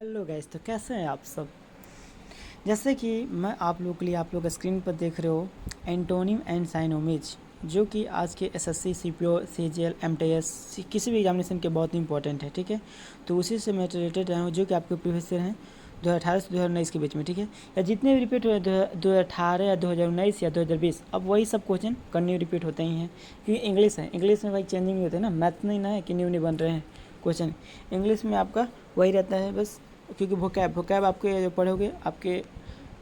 Hello guys, तो कैसे हैं आप सब। जैसे कि मैं आप लोगों के लिए आप लोग स्क्रीन पर देख रहे हो एंटोनिम एंड साइनोमिज, जो कि आज के एसएससी सीपीओ सीजीएल एमटीएस किसी भी एग्जामिनेशन के बहुत इंपॉर्टेंट है। ठीक है, तो उसी से मैं रिलेटेड रहा हूँ, जो कि आपके प्रीवियस ईयर हैं 2018 से 2019 के बीच में। ठीक है, या जितने भी रिपीट हुए 2018 या 2019 या 2020, अब वही सब क्वेश्चन कंटिन्यू रिपीट होते ही हैं, क्योंकि इंग्लिश है। इंग्लिश में भाई चेंजिंग नहीं होते ना, मैथ नहीं ना है कि न्यू नहीं बन रहे हैं क्वेश्चन। इंग्लिश में आपका वही रहता है बस, क्योंकि वोकैब आपके जो पढ़ोगे आपके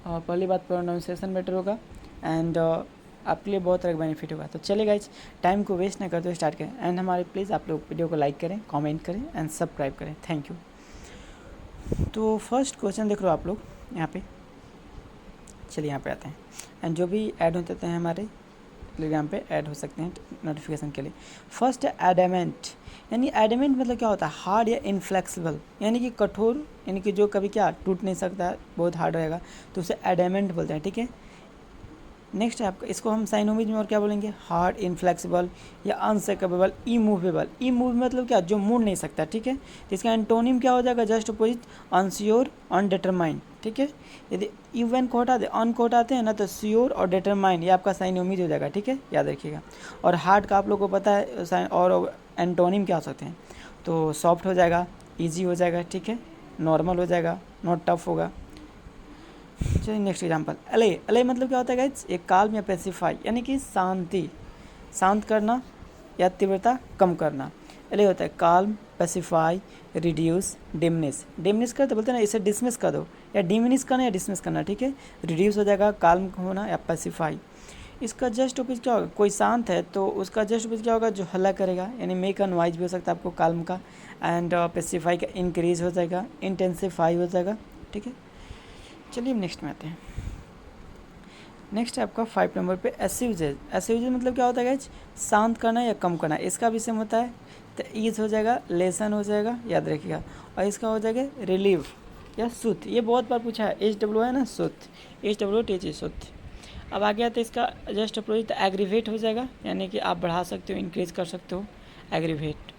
पहली बात प्रोनाउंसिएशन बेटर होगा एंड आपके लिए बहुत तरह का बेनिफिट होगा। तो चलिए गाइज, टाइम को वेस्ट ना करते हुए स्टार्ट करें। एंड हमारे प्लीज़ आप लोग वीडियो को लाइक करें, कमेंट करें एंड सब्सक्राइब करें। Thank you. तो फर्स्ट क्वेश्चन देख लो आप लोग यहाँ पे। चलिए यहाँ पे आते हैं, एंड जो भी ऐड होते हैं हमारे टेलीग्राम पे ऐड हो सकते हैं नोटिफिकेशन के लिए। फर्स्ट है एडामेंट, यानी एडामेंट मतलब क्या होता है, हार्ड या इनफ्लेक्सिबल, यानी कि कठोर, यानी कि जो कभी क्या टूट नहीं सकता, बहुत हार्ड रहेगा, तो उसे एडामेंट बोलते हैं। ठीक है, नेक्स्ट है आपका, इसको हम साइनोमिज में और क्या बोलेंगे, हार्ड, इनफ्लेक्सिबल या अनसेकेबल, इमूवेबल। इमूव मतलब क्या, जो मुड़ नहीं सकता। ठीक है, तो इसका एंटोनिम क्या हो जाएगा, जस्ट अपोजिट, अनश्योर, अनडिटरमाइंड। ठीक है, यदि इवन को हटा दे, अन को हटाते हैं ना, तो श्योर और डिटरमाइंड, ये आपका साइनोमिज हो जाएगा। ठीक है, याद रखिएगा। और हार्ड का आप लोग को पता है, और एंटोनिम क्या हो सकते हैं, तो सॉफ्ट हो जाएगा, ईजी हो जाएगा, ठीक है, नॉर्मल हो जाएगा, नॉट टफ होगा। चलिए नेक्स्ट एग्जांपल, अले। अले मतलब क्या होता है गाइज, एक काल्म या पेसिफाई, यानी कि शांति, शांत करना या तीव्रता कम करना। अले होता है calm, pacify, reduce, diminish. Diminish कर तो बोलते हैं ना, इसे डिसमिस कर दो, या डिमिनिश करना या डिसमिस करना। ठीक है, रिड्यूस हो जाएगा काल्म होना या पेसिफाई। इसका जस्ट ऑपोजिट क्या होगा, कोई शांत है तो उसका जस्ट ऑपोजिट क्या होगा, जो हल्ला करेगा, यानी मेक अ नॉइज भी हो सकता है आपको काल्म का। एंड पेसिफाई का इंक्रीज हो जाएगा, इंटेंसिफाई हो जाएगा। ठीक है, चलिए हम नेक्स्ट में आते हैं। नेक्स्ट है आपका 5 नंबर पे एस्यूजेज। एस्यूजेज मतलब क्या होता है गाइज, शांत करना या कम करना। इसका भी सेम होता है, तो ईज हो जाएगा, लेसन हो जाएगा, याद रखिएगा। और इसका हो जाएगा रिलीव या सुथ, ये बहुत बार पूछा है, HW है ना, सुथ, HWTH सुथ। अब आ गया तो इसका जस्ट अपोजिट एग्रीवेट हो जाएगा, यानी कि आप बढ़ा सकते हो, इंक्रीज कर सकते हो, एग्रीवेट।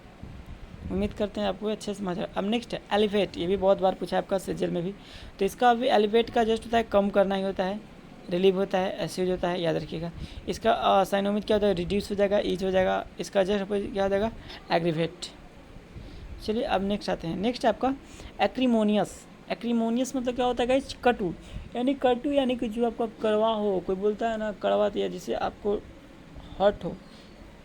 उम्मीद करते हैं आपको अच्छे से समझ आया। अब नेक्स्ट है एलिवेट, ये भी बहुत बार पूछा है आपका सीजल में भी, तो इसका भी एलिवेट का जस्ट होता है कम करना ही होता है, रिलीव होता है, एस्यूज होता है, याद रखिएगा। इसका साइनोमिड क्या होता है, रिड्यूस हो जाएगा, ईज हो जाएगा। इसका जस्ट क्या हो जाएगा, एग्रीवेट। चलिए अब नेक्स्ट आते हैं। नेक्स्ट है आपका एक्रीमोनियस। एक्रीमोनियस मतलब क्या होता है गाइस, कटु, यानी कटु यानी कि जो आपका कड़वा हो, कोई बोलता है ना कड़वा, तो या जिसे आपको हर्ट हो,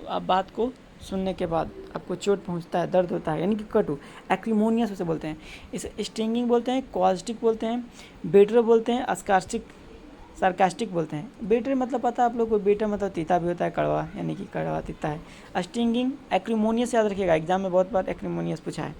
आप बात को सुनने के बाद आपको चोट पहुंचता है, दर्द होता है, यानी कि कटु, एक्रीमोनियस उसे बोलते हैं। इसे स्टिंगिंग बोलते हैं, कॉस्टिक बोलते हैं, बेटर बोलते हैं, अस्कास्टिक, सार्कास्टिक बोलते हैं। बेटर मतलब पता है आप लोग को, बेटर मतलब तीता भी होता है, कड़वा, यानी कि कड़वा तीता है। स्टिंगिंग, एक्रीमोनियस याद रखिएगा, एग्जाम में बहुत बार एक्रीमोनियस पूछा है।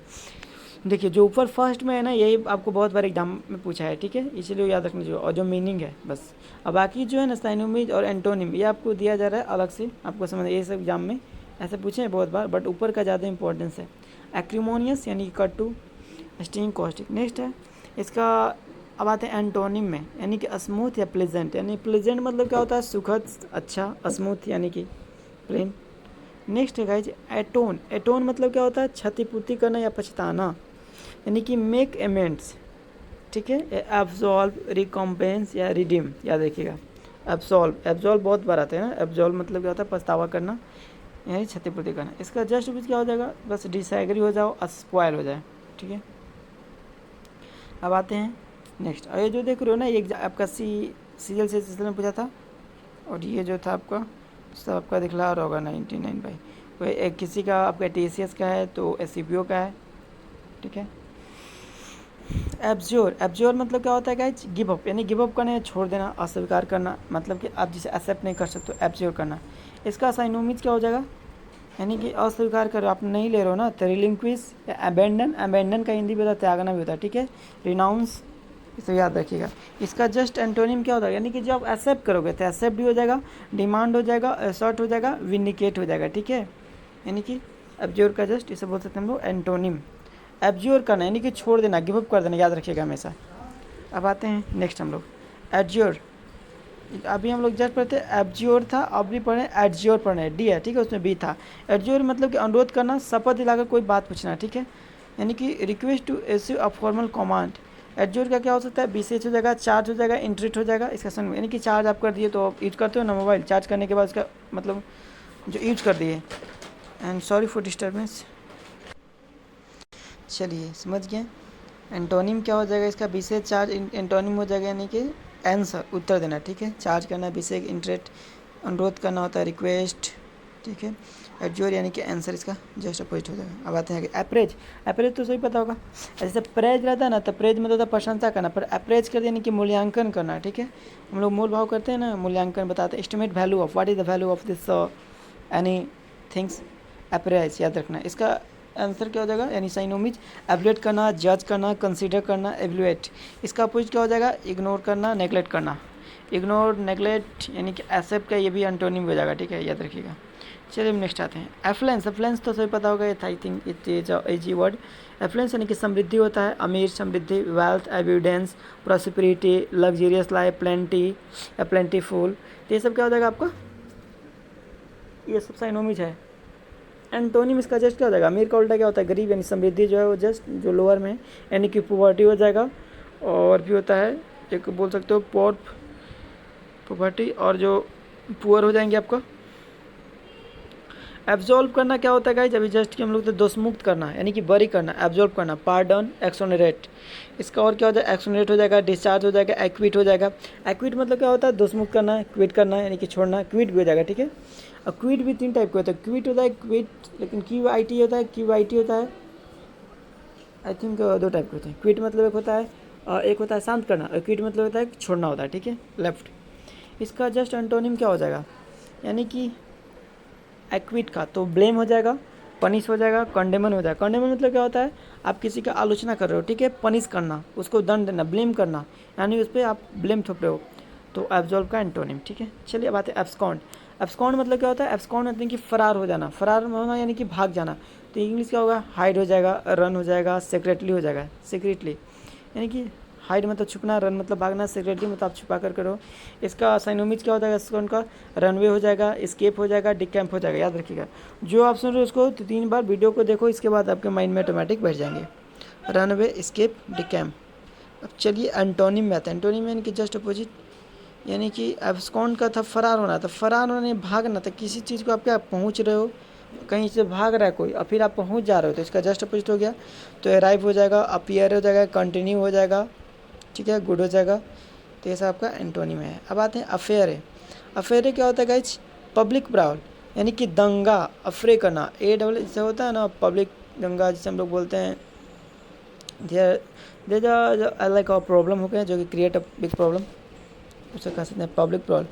देखिए जो ऊपर फर्स्ट में है ना, यही आपको बहुत बार एग्जाम में पूछा है, ठीक है, इसलिए याद रखना चाहिए, और जो मीनिंग है बस। अब बाकी जो है ना, साइनोमिज और एंटोनिम, ये आपको दिया जा रहा है अलग से, आपको समझ, ये सब एग्जाम में ऐसे पूछे हैं बहुत बार, बट ऊपर का ज़्यादा इंपॉर्टेंस है। एक्रीमोनियस यानी कि कटु, स्टिंग, कॉस्टिक। नेक्स्ट है इसका, अब आते हैं एंटोनिम में, यानी कि स्मूथ या प्लेजेंट, यानी प्लेजेंट मतलब क्या होता है, सुखद, अच्छा, स्मूथ यानी कि प्लेन। नेक्स्ट है गाइज एटोन। एटोन मतलब क्या होता है, क्षतिपूर्ति करना या पछताना, यानी कि मेक अमेंड्स। ठीक है, एब्जॉल्व, रिकॉम्पेंस या रिडीम, याद रखिएगा। एब्जॉल्व, एब्जॉल्व बहुत बार आते हैं ना, एब्जॉल्व मतलब क्या होता है, पछतावा करना, यानी क्षतिपूर्ति करना। इसका जस्ट बीच क्या हो जाएगा, बस डिसएग्री हो जाओ, स्पॉयल हो जाए। ठीक है, अब आते हैं नेक्स्ट। और ये जो देख रहे हो ना, ये आपका सीजल से सिलसिले में पूछा था, और ये जो था आपका सब आपका दिखला रहा होगा 99 बाई, कोई किसी का आपका TCS का है तो SCPO का है। ठीक है, एब्ज्योर। एब्ज्योर मतलब क्या होता है गाइज, गिव अप, यानी गिव अप करना, छोड़ देना, अस्वीकार करना, मतलब कि आप जिसे एक्सेप्ट नहीं कर सकते, एब्ज्योर करना। इसका साइनोमिज क्या हो जाएगा, यानी कि अस्वीकार करो, आप नहीं ले रहे हो ना, तो रिलिंक्विश या अबेंडन। अबेंडन का हिंदी भी होता है, त्यागना भी होता है। ठीक है, रिनाउंस, इसे याद रखिएगा। इसका जस्ट एंटोनिम क्या होता है, यानी कि जब आप एक्सेप्ट करोगे तो एक्सेप्ट भी हो जाएगा, डिमांड हो जाएगा, असर्ट हो जाएगा, विनिकेट हो जाएगा। ठीक है, यानी कि एब्ज्योर का जस्ट इसे बोल सकते हैं हम लोग एंटोनिम। एब्ज्योर करना यानी कि छोड़ देना, गिव अप कर देना, याद रखिएगा हमेशा। अब आते हैं नेक्स्ट हम लोग एड्योर। अभी हम लोग जस्ट पढ़ते एब्ज्योर था, अब भी पढ़े एड्योर पढ़े, डी है, ठीक है, उसमें बी था। एड्योर मतलब कि अनुरोध करना, शपथ दिलाकर कोई बात पूछना। ठीक है, यानी कि request to issue a formal command. Adjure का क्या हो सकता है, बीसीएच हो जाएगा, चार्ज हो जाएगा, इंटरेट हो जाएगा, इसका संग यानी कि चार्ज आप कर दिए तो आप यूज करते हो ना मोबाइल, चार्ज करने के बाद उसका मतलब जो यूज कर दिए। And sorry for disturbance. चलिए समझ गए। एंटोनिम क्या हो जाएगा इसका, बीसीएच चार्ज, एंटोनिम हो जाएगा यानी कि आंसर, उत्तर देना, ठीक है। चार्ज करना बीसीएच, इंटरेट अनुरोध करना होता है, रिक्वेस्ट, ठीक है। एडजोर यानी कि आंसर इसका जस्ट अपोजिट हो जाएगा। अब आते हैं आगे, अप्रेज। अप्रेज तो सही पता होगा, जैसे प्रेज रहता है ना, तो प्रेज मतलब होता है प्रशंसा करना, पर अप्रेज कर यानी कि मूल्यांकन करना, ठीक है। हम लोग मोल भाव करते हैं ना, मूल्यांकन बताते हैं, estimate value of, what is the value of this any things, apprise याद रखना। इसका आंसर क्या हो जाएगा, यानी साइनोमिज, एवलुएट करना, जज करना, कंसीडर करना, एवलुएट। इसका अपोजिट क्या हो जाएगा, इग्नोर करना, नेगलेक्ट करना। इग्नोर, नेगलेक्ट यानी कि एक्सेप्ट का ये भी एंटोनिम हो जाएगा, ठीक है, याद रखिएगा। चलिए नेक्स्ट आते हैं, एफ्लुएंस। एफ्लुएंस तो सभी पता होगा, I think it is easy word. Affluence यानी कि समृद्धि होता है, अमीर, समृद्धि, wealth, evidence, prosperity, luxurious life, plenty या प्लेंटीफुल, तो ये सब क्या हो जाएगा आपका, ये सब साइनोमिज है। एंटोनिम इसका जस्ट क्या हो जाएगा, अमीर का उल्टा क्या होता है, गरीब, यानी समृद्धि जो है वो जस्ट जो लोअर में यानी कि पॉवर्टी हो जाएगा। और भी होता है एक बोल सकते हो पॉवर्टी, और जो पुअर हो जाएंगे आपका। एब्जॉल्व करना क्या होता है गाइस, अभी जस्ट कि हम लोग तो दोष मुक्त करना यानी कि बरी करना, एब्जॉल्व करना, पार्डन, एक्सोनरेट। इसका और क्या हो जाएगा, एक्सोनरेट हो जाएगा, डिस्चार्ज हो जाएगा, एक्विट हो जाएगा। एक्विट मतलब क्या होता है, दोष मुक्त करना, क्विट करना यानी कि छोड़ना, क्विट भी हो जाएगा, ठीक है। और क्विट भी 3 टाइप के होता है, क्विट होता है, क्विट, लेकिन QIT होता है, QIT होता है, आई थिंक 2 टाइप के होते हैं। क्विट मतलब एक होता है शांत करना, और क्विट मतलब होता है छोड़ना होता है, ठीक है, लेफ्ट। इसका जस्ट एंटोनिम क्या हो जाएगा, यानी कि एक्विट का तो ब्लेम हो जाएगा, पनिश हो जाएगा, कंडेमन हो जाएगा। कंडेमन मतलब क्या होता है, आप किसी का आलोचना कर रहे हो, ठीक है, पनिश करना, उसको दंड देना, ब्लेम करना, यानी उस पर आप ब्लेम थोप रहे हो, तो एब्जॉल्व का एंटोनिम, ठीक है। चलिए अब आते हैं एब्सकॉन्ड। एब्सकॉन्ड मतलब क्या होता है, एब्सकॉन्ड मतलब कि फरार हो जाना, फरार होना यानी कि भाग जाना। तो इंग्लिश क्या होगा, हाइड हो जाएगा, रन हो जाएगा, सीक्रेटली हो जाएगा, सीक्रेटली यानी कि हाइड मतलब छुपना, रन मतलब भागना, सीक्रेटली मतलब आप छुपा कर करो। इसका साइनोमिज क्या हो जाएगा, इसका उनका रनवे हो जाएगा, एस्केप हो जाएगा, डिकैम्प हो जाएगा, याद रखिएगा। जो आप सुन रहे हो उसको 3 बार वीडियो को देखो, इसके बाद आपके माइंड में ऑटोमेटिक बैठ जाएंगे, रनवे, एस्केप, डिकैम्प। अब चलिए एंटोनिम में आते हैं। एंटोनिम यानी कि जस्ट अपोजिट, यानी कि एब्सकॉन्ड का था फरार होना, था फरार होना नहीं, भागना था, किसी चीज़ को आप क्या पहुँच रहे हो, कहीं से भाग रहा है कोई और फिर आप पहुँच जा रहे हो, तो इसका जस्ट अपोजिट हो गया, तो अराइव हो जाएगा, अपीयर हो जाएगा, कंटिन्यू हो जाएगा, ठीक है, गुड हो जाएगा। तो ये सब आपका एंटोनिम है। अब आते हैं अफेयर है। अफेयर क्या होता है गाइज, पब्लिक ब्राउल यानी कि दंगा, अफरे करना, जैसे होता है ना पब्लिक दंगा, जिसे हम लोग बोलते हैं लाइक प्रॉब्लम हो गया जो कि क्रिएट अ बिग प्रॉब्लम, उसे कह सकते हैं पब्लिक ब्राउल।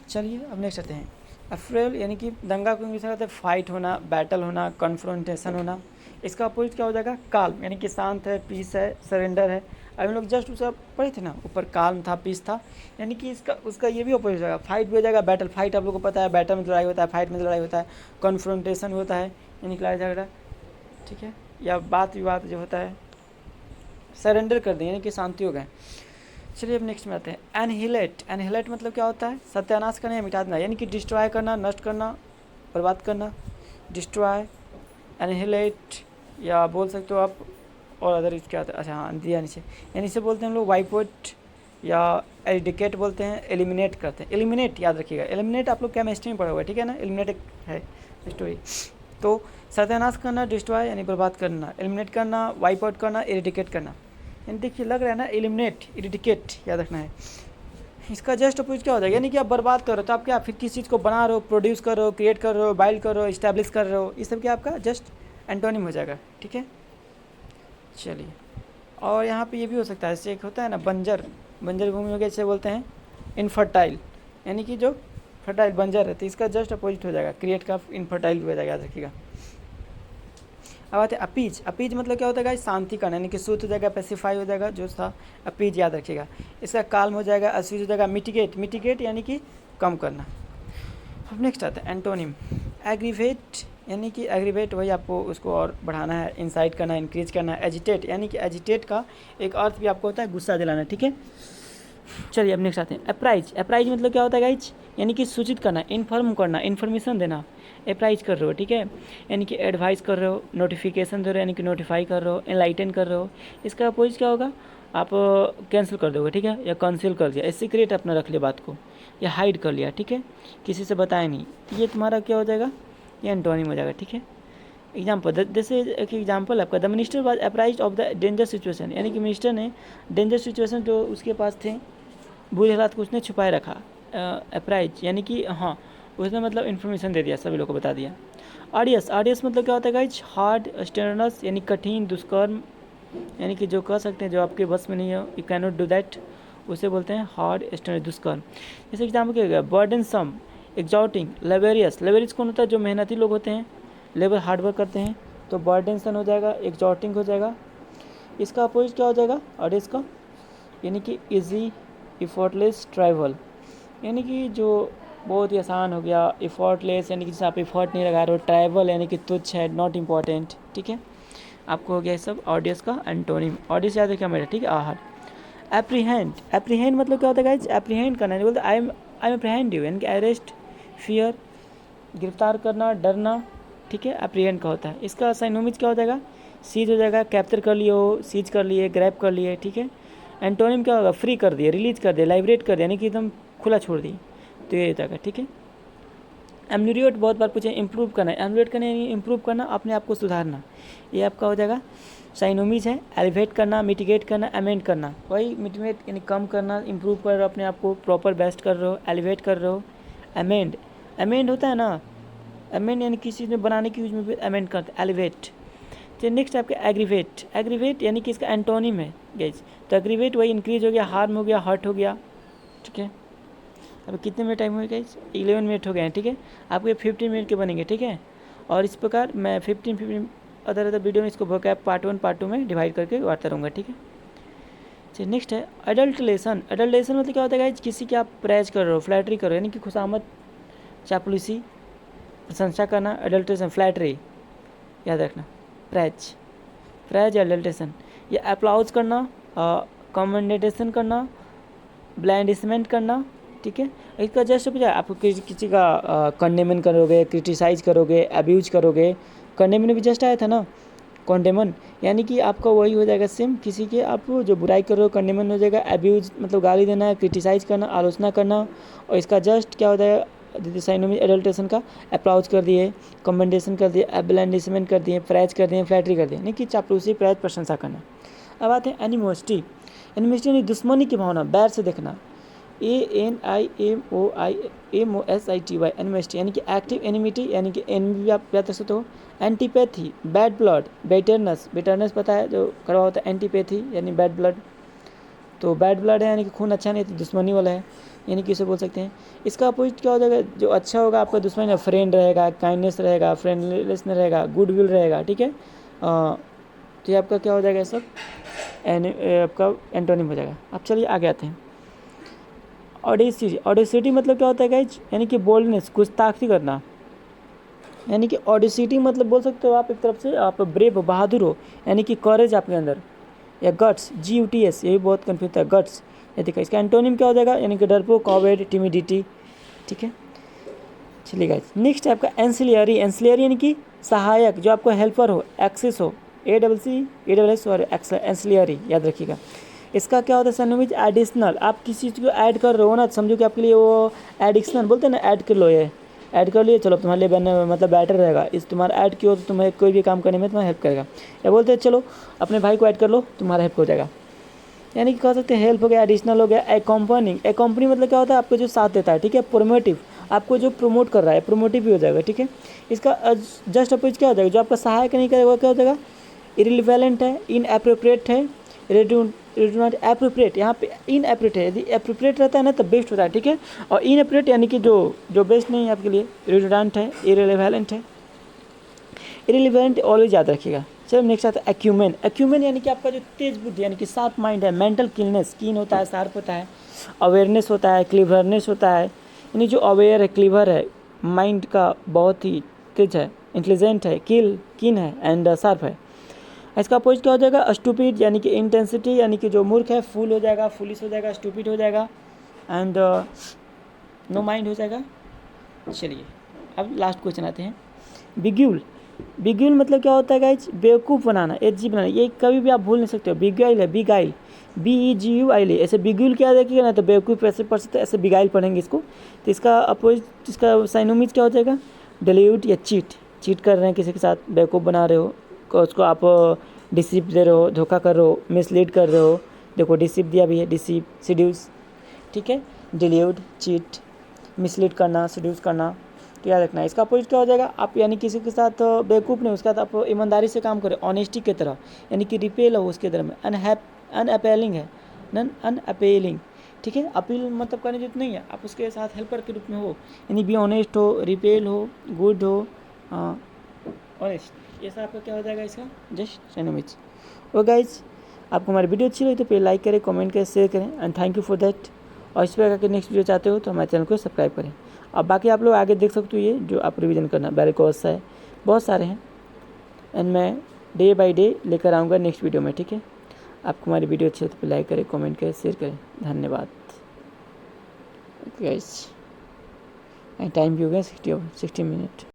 चलिए अब नेक्स्ट आते हैं, अफ्रेल यानी कि दंगा को इंग्लिश में कहते हैं फाइट होना, बैटल होना, कन्फ्रंटेशन होना। इसका अपोजिट क्या हो जाएगा, काल्म यानी कि शांत है, पीस है, सरेंडर है। अभी हम लोग जस्ट उसका पढ़े थे ना, ऊपर काल्म था, पीस था, यानी कि इसका उसका ये भी अपोजिट हो जाएगा, फाइट भी हो जाएगा, बैटल, फाइट आप लोग को पता है, बैटल में लड़ाई होता है, फाइट में लड़ाई होता है, कन्फ्रंटेशन होता है यानी कि लड़ाई झगड़ा, ठीक है, या बात विवाद जो होता है, सरेंडर कर दें यानी कि शांति हो गए। चलिए अब नेक्स्ट में आते हैं, एनहिलेट। एनहिलेट मतलब क्या होता है, सत्यानाश करना या मिटा देना, यानी कि डिस्ट्रॉय करना, नष्ट करना, बर्बाद करना, डिस्ट्रॉय, एनहिलेट, या बोल सकते हो आप, और अदर इसके क्या होता है, अच्छा हाँ दिया नीचे, यानी इसे बोलते हैं हम लोग वाइप आउट या एडिकेट बोलते हैं, एलिमिनेट करते हैं। एलिमिनेट याद रखिएगा, एलिमिनेट आप लोग केमिस्ट्री में पढ़ा हुआ है, ठीक है ना, एलिमिनेट एक है स्टोरी। तो सत्यानाश करना, डिस्ट्रॉय यानी बर्बाद करना, एलिमिनेट करना, वाइप आउट करना, एडिकेट करना, यानी देखिए लग रहा है ना, एलिमिनेट, इरिडिकेट याद रखना है। इसका जस्ट अपोजिट क्या हो जाएगा, यानी कि आप बर्बाद कर रहे हो, तो आप क्या फिर किसी चीज़ को बना रहे हो, प्रोड्यूस कर रहे हो, क्रिएट कर रहे हो, बाइल्ड कर रहे हो, इस्टेब्लिश कर रहे हो, ये सब क्या आपका जस्ट एंटोनिम हो जाएगा, ठीक है। चलिए, और यहाँ पे ये भी हो सकता है, जैसे एक होता है ना बंजर, बंजर भूमि हो गया, इसे बोलते हैं इनफर्टाइल, यानी कि जो फर्टाइल बंजर है, तो इसका जस्ट अपोजिट हो जाएगा, क्रिएट का इनफर्टाइल हो जाएगा, याद रखिएगा। अब आते हैं अपीज। अपीज मतलब क्या होता है गाइस, शांति करना, यानी कि सूत हो जाएगा, पैसिफाई हो जाएगा, जो था अपीज याद रखिएगा। इसका काल्म हो जाएगा, अस्वीज हो जाएगा, मिटिगेट, मिटिगेट यानी कि कम करना। अब नेक्स्ट आता है एंटोनिम, एग्रीवेट, यानी कि एग्रीवेट वही आपको उसको और बढ़ाना है, इंसाइट करना, इंक्रीज करना। एजिटेट यानी कि एजिटेट का एक अर्थ भी आपको होता है गुस्सा दिलाना, ठीक है। चलिए अब नेक्स्ट आते हैं अप्राइज। अप्राइज मतलब क्या होता है गाइज, यानी कि सूचित करना, इन्फॉर्म करना, इन्फॉर्मेशन देना, अप्राइज कर रहे हो, ठीक है, यानी कि एडवाइस कर रहे हो, नोटिफिकेशन दे रहे हो यानी कि नोटिफाई कर रहे हो, एनलाइटन कर रहे हो। इसका अपोजिट क्या होगा, आप कैंसिल कर दोगे, ठीक है, या कंसील कर दिया, सीक्रेट अपना रख लिया बात को, या हाइड कर लिया, ठीक है, किसी से बताया नहीं, ये तुम्हारा क्या हो जाएगा, ये एंटोनिम हो जाएगा, ठीक है। एग्जाम्पल, जैसे एक एग्जाम्पल आपका, the minister was apprised of the danger situation, यानी कि मिनिस्टर ने डेंजर सिचुएशन जो उसके पास थे, बुरे हालात को उसने छुपाए रखा। अप्राइज यानी कि हाँ, उसने मतलब इन्फॉर्मेशन दे दिया, सभी लोग को बता दिया। आर्डियस, आर्डियस मतलब क्या होता है गाइज, हार्ड स्टेरनस यानी कठिन दुष्कर्म, यानी कि जो कह सकते हैं जो आपके बस में नहीं है, you can not do that, उसे बोलते हैं हार्ड स्टेरनस दुष्कर्म। जैसे एग्जाम्पल क्या हो गया, बर्डन सम, एग्जॉटिंग, लेवेरियस, लेवेरियस कौन होता है, जो मेहनती लोग होते हैं, लेबर हार्डवर्क करते हैं, तो बर्डन सन हो जाएगा, एग्जॉटिंग हो जाएगा। इसका अपोजिट क्या हो जाएगा आर्डियस का, यानी कि इजी, इफर्टलेस, ट्रैवल, यानी कि जो बहुत ही आसान हो गया, इफर्टलेस यानी कि जैसे आप इफर्ट नहीं लगा रहे हो, ट्रैवल यानी कि तुच्छ है, नॉट इम्पॉर्टेंट, ठीक है, आपको हो गया ये सब ऑडियस का एंटोनिम। ऑडियस याद रखिए मेरा, ठीक है। आहार, एप्रीहेंड, एप्रीहेंड मतलब क्या होता है गाइज, एप्रीहेंड करना, बोलते आई एम अप्रीहेंड यू, यानी कि अरेस्ट, फियर, गिरफ्तार करना, डरना, ठीक है, एप्रीहेंड का होता है। इसका साइनोमिज क्या हो जाएगा, सीज हो जाएगा, कैप्चर कर लिए हो, सीज कर लिए, ग्रैब कर लिए, ठीक है। एंटोनिम क्या होगा, फ्री कर दिए, रिलीज कर दिया, लाइब्रेट कर दिया, यानी कि एकदम खुला छोड़ दिए, तो ये जाएगा, ठीक है। एम्यूरिएट बहुत बार पूछे, इंप्रूव करना, एम्यूरिएट करना यानी इंप्रूव करना, अपने आप को सुधारना, ये आपका हो जाएगा साइनोमीज है। एलिवेट करना, मिटिगेट करना, अमेंड करना, वही मिटिगेट यानी कम करना, इंप्रूव कर रहे हो अपने आप को, प्रॉपर बेस्ट कर रहे हो, एलिवेट कर रहे हो। अमेंड, अमेंड होता है ना, अमेंड यानी किसी ने बनाने की यूज में भी अमेंड करते हैं, एलिवेट। तो नेक्स्ट आपका एग्रीवेट, एग्रीवेट यानी कि इसका एंटोनिम है गाइस, तो एग्रीवेट वही इंक्रीज हो गया, हार्म हो गया, हर्ट हो गया, ठीक है। अब कितने मिनट टाइम हुए गाइस, 11 मिनट हो गए हैं, ठीक है, आपके 15 मिनट के बनेंगे, ठीक है। और इस प्रकार मैं 15 अदर वीडियो में इसको वोकैब पार्ट 1 पार्ट 2 में डिवाइड करके वार्ता रहूँगा, ठीक है। चलिए नेक्स्ट है अडल्टलेशन, अडल्टलेशन मतलब क्या होता है गाइस, किसी की आप प्रेज कर रहे हो, फ्लैटरी कर रहे हो, यानी कि खुशामद, चापलूसी, प्रशंसा करना, अडल्ट्रेशन, फ्लैटरी, याद रखना, प्रेज, प्रेज अडल्ट्रेशन, ये अप्लाउज करना, कमेंडेशन करना, ब्लैंडिसमेंट करना, ठीक है। इसका जस्ट पूछा, आप किसी का कंडेमन करोगे, क्रिटिसाइज करोगे, अब्यूज करोगे, कंडेमन भी जस्ट आया था ना, कंडेमन, यानी कि आपका वही हो जाएगा सेम, किसी के आप जो बुराई कर रहे हो कंडेमन हो जाएगा, अब्यूज मतलब गाली देना, क्रिटिसाइज करना, आलोचना करना, और इसका जस्ट क्या हो जाएगा साइनोमिज एडल्ट्रेशन का, अप्लाउज कर दिए, कमेंडेशन कर दिए, एब्लैंडिसमेंट कर दिए, प्रेज कर दिए, फ्लैटरी कर दिए, यानी कि चापलूसी, प्रेज, प्रशंसा करना। अब आते हैं एनिमोसिटी, एनिमोसिटी यानी दुश्मनी की भावना, बैर से देखना, ANIMOSITY, एनिमोसिटी यानी कि एक्टिव एनिमिटी, यानी कि एनिमी भी आप याद रख सकते हो। एंटीपैथी, बैड ब्लड, बेटरनेस, बेटरनेस पता है जो करवा होता है, एंटीपैथी यानी बैड ब्लड, तो बैड ब्लड है यानी कि खून अच्छा नहीं, तो दुश्मनी वाला है, यानी कि इसे बोल सकते हैं। इसका अपोजिट क्या हो जाएगा, जो अच्छा होगा आपका दुश्मन, फ्रेंड रहेगा, काइंडनेस रहेगा, फ्रेंडलीनेस रहेगा, गुड विल रहेगा, ठीक है। तो ये आपका क्या हो जाएगा, सब आपका एंटोनिम हो जाएगा। अब चलिए आगे आते हैं। ऑडेसिटी, ऑडेसिटी मतलब क्या होता है गाइज, यानी कि बोल्डनेस, गुस्ताखी करना, यानी कि ऑडेसिटी मतलब बोल सकते हो आप एक तरफ से, आप ब्रेव, बहादुर हो, यानी कि कॉरेज आपके अंदर, या गट्स, GUTS, ये भी बहुत कन्फ्यूज है, गट्स, ये देखा, इसका एंटोनिम क्या हो जाएगा, यानी कि डरपोक, कॉवर्ड, टिमिडिटी, ठीक है। चलिए गाइज नेक्स्ट है आपका एंसिलियरी, एंसिलियरी यानी कि सहायक, जो आपको हेल्पर हो, एक्सेस हो, ACCS और एंसिलियरी, याद रखिएगा। इसका क्या होता है सैनोमिज, एडिशनल, आप किसी चीज़ को ऐड कर रहे हो ना, तो समझो कि आपके लिए वो एडिशनल बोलते हैं ना, ऐड कर लो, ये ऐड कर लिए, चलो तुम्हारे लिए बनने मतलब बेटर रहेगा, इस तुम्हारा ऐड किया तो तुम्हें कोई भी काम करने में तुम्हें हेल्प करेगा, या बोलते हैं चलो अपने भाई को ऐड कर लो, तुम्हारा हेल्प हो जाएगा, यानी कि कह सकते हैं हेल्प हो गया, एडिशनल हो गया। एकम्पनिंग, एकम्पनी मतलब क्या होता है, आपको जो साथ देता है, ठीक है। प्रोमोटिव, आपको जो प्रमोट कर रहा है, प्रोमोटिव भी हो जाएगा, ठीक है। इसका जस्ट अपोजिट क्या हो जाएगा, जो आपका सहायक नहीं करेगा क्या हो जाएगा, इरिलेवेंट है, इनएप्रोप्रिएट है, नॉट एप्रोप्रिएट, यहाँ पे इनएप्रोप्रिएट है, यदि एप्रोप्रिएट रहता है ना तो बेस्ट होता है, ठीक है। और इनएप्रोप्रिएट यानी कि जो बेस्ट नहीं है आपके लिए, रिडंडेंट है, इरिलेवेंट है, इरिलेवेंट ऑलवेज याद रखिएगा। चलो नेक्स्ट आता है एक्यूमेन, एक्यूमेन यानी कि आपका जो तेज बुद्धि यानी कि शार्प माइंड है, मेंटल क्लीननेस, कीन होता है, शार्प होता है, अवेयरनेस होता है, क्लीवरनेस होता है, यानी जो अवेयर है, क्लीवर है, माइंड का बहुत ही तेज है, इंटेलिजेंट है, कीन है एंड शार्प है। इसका अपोजिट क्या हो जाएगा, स्टूपिड यानी कि इंटेंसिटी, यानी कि जो मूर्ख है, फूल हो जाएगा, फुलिश हो जाएगा, स्टूपिड हो जाएगा, एंड नो माइंड हो जाएगा। चलिए अब लास्ट क्वेश्चन आते हैं। बिग्यूल, बिग्यूल मतलब क्या होता है गाइज? बेवकूफ़ बनाना, एजी बनाना। ये कभी भी आप भूल नहीं सकते हो। बिगाइल है, बिगाइल, BEGUIL। ऐसे बिग्यूल क्या देखिएगा ना तो बेवकूफ़ ऐसे पढ़ सकते, ऐसे बिगाइल पढ़ेंगे इसको। तो इसका अपोजिट, इसका साइनोमिज क्या हो जाएगा? डिल्यूट या चीट। चीट कर रहे हैं किसी के साथ, बेवकूफ़ बना रहे हो, उसको आप डिसीव दे रहे हो, धोखा कर रहे हो, मिसलीड कर रहे हो। देखो डिसीव दिया भी है, डिसीव, सीड्यूस, ठीक है। डिल्यूट, चीट, मिसलीड करना, सीड्यूस करना, तो याद रखना। इसका अपोजिट क्या हो जाएगा? आप यानी किसी के साथ बेवकूफ़ नहीं, उसके साथ आप ईमानदारी से काम करें, ऑनेस्टी की तरह, यानी कि रिपेल हो उसके तरह में। अनअपेलिंग है, अनअपेलिंग, ठीक है। अपील मतलब करने जरूरत नहीं है, आप उसके साथ हेल्पर के रूप में हो, यानी बी ऑनेस्ट हो, रिपेल हो, गुड हो, ऑनेस्ट। ये सब आपका क्या हो जाएगा इसका जस्ट साइनोमिज। ओ गाइज, आपको हमारी वीडियो अच्छी लगी तो प्लीज़ लाइक करें, कमेंट करें, शेयर करें, and thank you for that. और इस प्रकार के नेक्स्ट वीडियो चाहते हो तो हमारे चैनल को सब्सक्राइब करें। अब बाकी आप लोग आगे देख सकते हो, ये जो आप रिवीजन करना, वेरिकोस है, बहुत सारे हैं, एंड मैं डे बाय डे लेकर आऊँगा नेक्स्ट वीडियो में, ठीक है। आपको हमारी वीडियो अच्छी लगी तो लाइक करें, कमेंट करें, शेयर करें। धन्यवाद गाइस। टाइम भी हो गया 60 मिनट।